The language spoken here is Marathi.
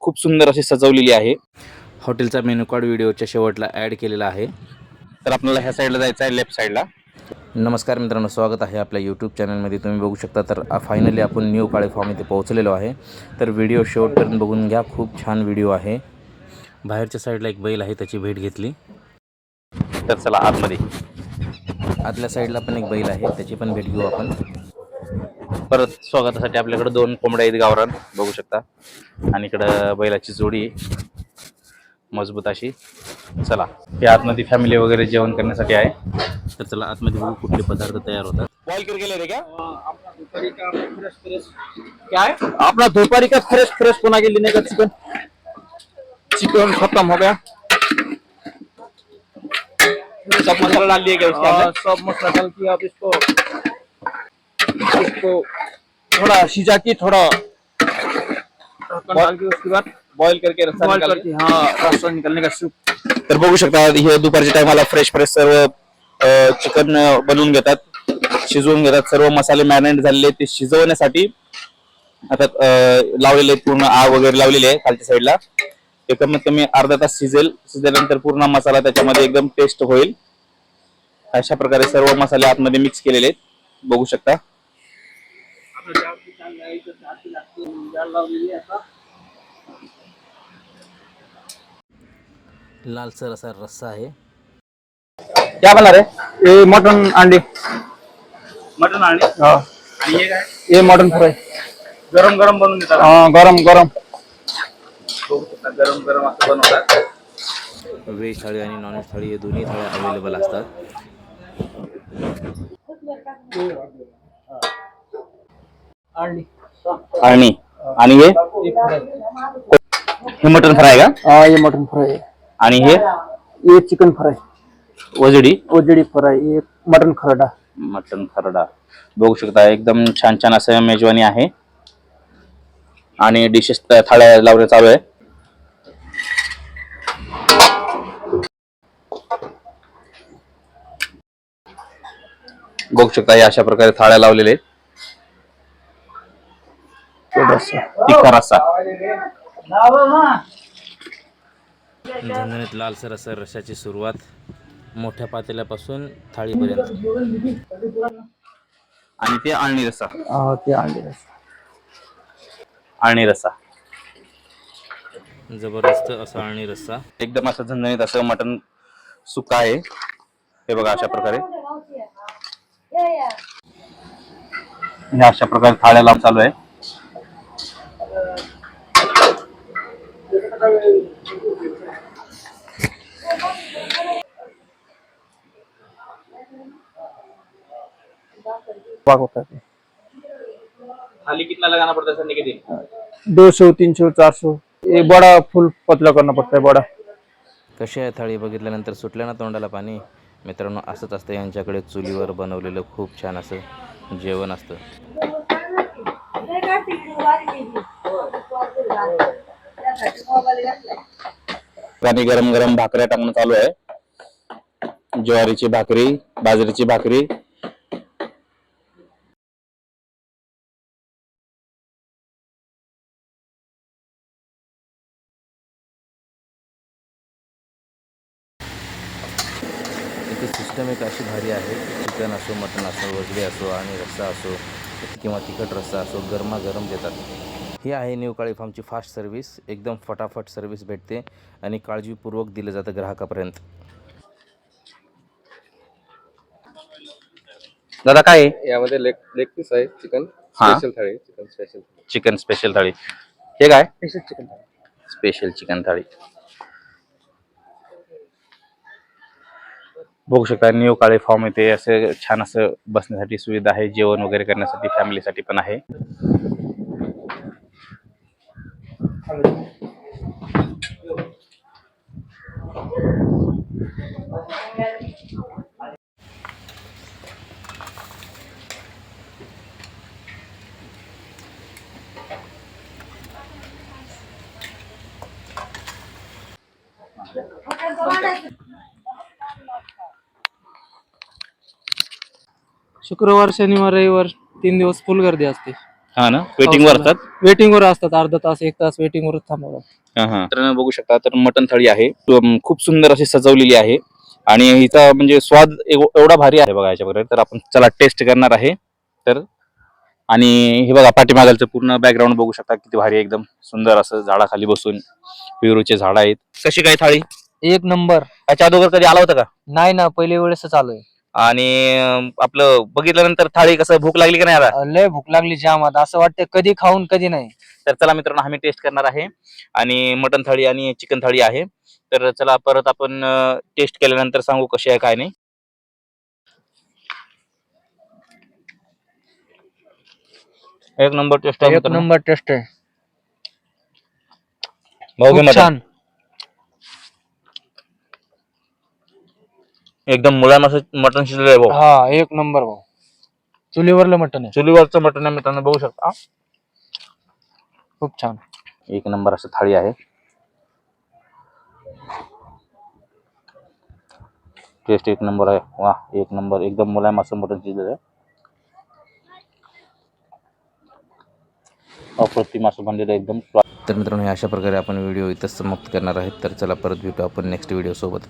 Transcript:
खूप सुंदर अशी सजवलेली आहे। हॉटेलचा मेनू कार्ड व्हिडिओच्या शेवटला ॲड केलेला आहे। तर आपल्याला ह्या साईडला जायचं आहे, लेफ्ट साईडला। नमस्कार मित्रांनो, स्वागत आहे आपल्या यूट्यूब चॅनलमध्ये। तुम्ही बघू शकता तर फायनली आपण न्यू काळे फार्म इथे पोहोचलेलो आहे। तर व्हिडिओ शेवटपर्यंत बघून घ्या, खूप छान व्हिडिओ आहे। बाहेरच्या साईडला एक बैल आहे, त्याची भेट घेतली। तर चला आतमध्ये। आतल्या साईडला पण एक बैल आहे, त्याची पण भेट घेऊ आपण। परत स्वागतासाठी आपल्याकडे 2 कोंबड्या आहेत गावरान, बघू शकता। आणि इकडं बैलाची जोडी मजबूत अशी। चला, हे आतमध्ये फॅमिली वगैरे जेवण करण्यासाठी आहे। तर चला आतमध्ये बघू कुठले पदार्थ तयार होतात। बॉईल करके ले रहे क्या? अपना दोपहरी का फ्रेश क्या है? अपना दोपहरी का फ्रेश बना के लेने का चिकन खत्म हो गया। सब मसाला डाल दिया क्या उसके अंदर? सब मसाला डाल के आप इसको थोड़ा सिजा के थोड़ा डाल के उसके बाद बॉईल करके रस्सा निकाल के, हाँ रस्सा निकालने का सूप। तर बघू शकता हे दुपारच्या टायमाला फ्रेश सर्व चिकन बनवून घेतात, शिजवून घेतात। सर्व मसाले मॅरिनेट झालेले ते शिजवण्यासाठी आता लावलेले, पूर्ण आग वगैरे लावलेली आहे खालच्या साईडला। ते कमीत कमी अर्धा तास शिजल्यानंतर पूर्ण मसाला त्याच्यामध्ये एकदम टेस्ट होईल। अशा प्रकारे सर्व मसाले आतमध्ये मिक्स केलेले आहेत, बघू शकता। लालसर असा रस्सा आहे। क्या बना रहे? ये मटन अंडे। मटन आणि हाँ, हे काय? ये मटन फ्राई। गरम गरम बनवून देतात। हाँ, गरम गरम। गरम गरम असं बनवतात। व्हेज थाळी आणि नॉन व्हेज थाळी हे दोन्ही थाळ्या अवेलेबल असतात। आणि आणि हे मटन फ्राय का? हाँ, ये मटन फ्राई है। आणि ये चिकन फ्राई। वजडी फ्राई। ये मटन खरडा। मटन खरडा बघू शकता, एकदम छान छान असं मेजवानी आहे। आणि डिशेस थाळ्या लावणे चालू आहे। बघू शकता, हे अशा प्रकारे थाळ्या लावलेले आहेत। तिखा रस्सा, झणझणीत लालसर असं रश्श्याची सुरुवात मोठ्या पातेल्यापासून थाळीपर्यंत। आणि ते आळणी रस्सा। हाँ, ते अंडे रस्सा। आळणी रस्सा, जबरदस्त असा आळणी रस्सा, एकदम असं झणझणीत असं मटन सुक्का आहे। हे बघा अशा प्रकारे, हे अशा प्रकारे थाळ्या लावून चालू आहे। होता है। थाली कितना लगाना पड़ता है सर के दिन? 200, 300, 400। ये बड़ा फुल पतला करना पड़ता है, बड़ा। कशी आहे थाळी बघितल्यानंतर सुटलं ना तोंडाला पाणी। मित्रांनो, असंच असतं यांच्याकडे, चुलीवर बनवलेलं खूप छान असं जेवण असतं। आणि गरम गरम भाकऱ्या टाकणं चालू आहे। ज्वारीची भाकरी, बाजरीची भाकरी। इथे सिस्टम एक अशी भारी आहे, चिकन असो, मटन असो, वजडी असो आणि रस्सा असो किंवा तिखट रस्सा असो, गरमागरम देतात। ही आहे न्यू काळे फार्मची फास्ट सर्व्हिस। एकदम फटाफट सर्व्हिस भेटते आणि काळजीपूर्वक दिलं जातं ग्राहकापर्यंत। दादा काय आहे यामध्ये लेग पीस आहे, चिकन स्पेशल थाळी, चिकन स्पेशल थाळी। हे काय? स्पेशल चिकन थाली। स्पेशल चिकन थाळी। बघू शकता न्यू काळे फार्म इथे असं छान असं बसण्यासाठी सुविधा आहे, जेवण वगैरे करण्यासाठी फॅमिलीसाठी पण आहे। शुक्रवार, शनिवार, रविवार 3 दिवस फुल गर्दी असते। हा ना, वेटिंगवर असतात. वेटिंगवर असतात, अर्धा तास 1 तास वेटिंगवरच थांबवतात. तर बघू शकता तर मटन थाळी आहे, खूप सुंदर अशी सजवलेली आहे आणि हिचा म्हणजे स्वाद एवढा भारी आहे बघा याच्याबरोबर. तर आपण चला टेस्ट करणार आहे. तर आणि हे बघा पाठीमागालचं पूर्ण बॅकग्राऊंड बघू शकता, किती भारी एकदम सुंदर असं झाडाखाली बसून पेरूचे झाड आहेत. कशी काय थाळी? 1 नंबर. त्याच्या अगोदर कधी आला होता का? नाही ना, पहिली वेळेस चालू आहे. आणि आपलं बघितल्यानंतर थाळी कसं भूक लागली की नाही आता? लय भूक लागली जाम, आता असं वाटतं कधी खाऊन कधी नाही. तर चला मित्रांनो, आम्ही टेस्ट करणार आहे आणि मटन थाळी आणि चिकन थाळी आहे. तर चला परत आपण टेस्ट केल्यानंतर सांगू कशी आहे काय नाही. एक नंबर टेस्ट आहे 1 मित्रांनो. नंबर टेस्ट आहे. भाऊ घे खूप मटन. छान. एकदम मुलायम असं मटन शिजलेलं आहे भाऊ. हा, 1 नंबर भाऊ. चुलीवरलं मटण आहे. चुलीवरचं मटन आहे मित्रांनो, बघू शकता. खूप छान. 1 नंबर असं थाळी आहे. टेस्ट 1 नंबर आहे. वा, 1 नंबर. एकदम मुलायम असं मटन शिजलेलं आहे. अप्रतिम असं बनलेलं एकदम. तर मित्रांनो, अशा प्रकारे आपण व्हिडिओ इथंच समाप्त करणार आहेत. तर चला परत भेटू आपण नेक्स्ट व्हिडिओ सोबत.